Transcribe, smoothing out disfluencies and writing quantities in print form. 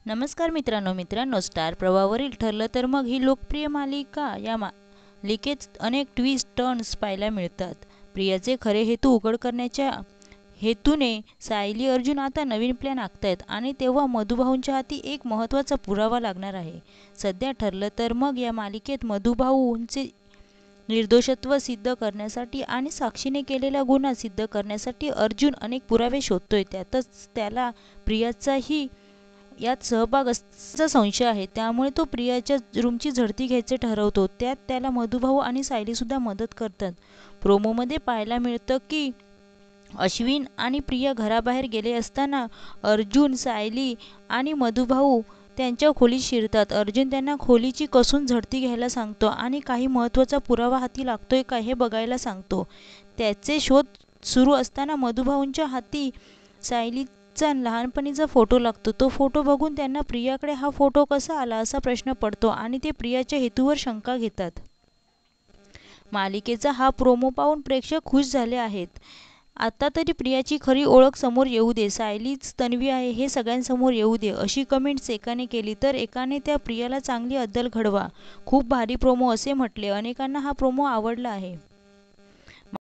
नमस्कार मित्रांनो, स्टार प्रवाहावरील ठरलं तर मग ही लोकप्रिय मालिका या मालिकेत अनेक ट्विस्ट टर्न्स पाहायला मिळतात. प्रियाचे खरे हेतू उघड करण्याच्या हेतूने सायली अर्जुन आता नवीन प्लॅन आखतायत आणि तेव्हा मधुभाऊंच्या हाती एक महत्त्वाचा पुरावा लागणार आहे. सध्या ठरलं तर मग या मालिकेत मधुभाऊंचे निर्दोषत्व सिद्ध करण्यासाठी आणि साक्षीने केलेला गुन्हा सिद्ध करण्यासाठी अर्जुन अनेक पुरावे शोधतोय. त्यातच त्याला प्रियाचाही यात सहभाग असल्याचा संशय आहे. त्यामुळे तो प्रियाच्या रूमची झडती घ्यायचे ठरवतो. त्यात त्याला मधुभाऊ आणि सायलीसुद्धा मदत करतात. प्रोमोमध्ये पाहायला मिळतं की अश्विन आणि प्रिया घराबाहेर गेले असताना अर्जुन, सायली आणि मधुभाऊ त्यांच्या खोलीत शिरतात. अर्जुन त्यांना खोलीची कसून झडती घ्यायला सांगतो आणि काही महत्त्वाचा पुरावा हाती लागतोय का हे बघायला सांगतो. त्याचे शोध सुरू असताना मधुभाऊंच्या हाती सायलीचा लहानपणीचा फोटो लागतो. तो फोटो बघून त्यांना प्रियाकडे हा फोटो कसा आला असा प्रश्न पडतो आणि ते प्रियाच्या हेतूवर शंका घेतात. मालिकेचा हा प्रोमो पाहून प्रेक्षक खुश झाले आहेत. आता तरी प्रियाची खरी ओळख समोर येऊ दे, सायलीच तन्वी आहे हे सगळ्यांसमोर येऊ दे, अशी कमेंट्स एकाने केली तर एकाने त्या प्रियाला चांगली अद्दल घडवा. खूप भारी प्रोमो असे म्हटले. अनेकांना हा प्रोमो आवडला आहे.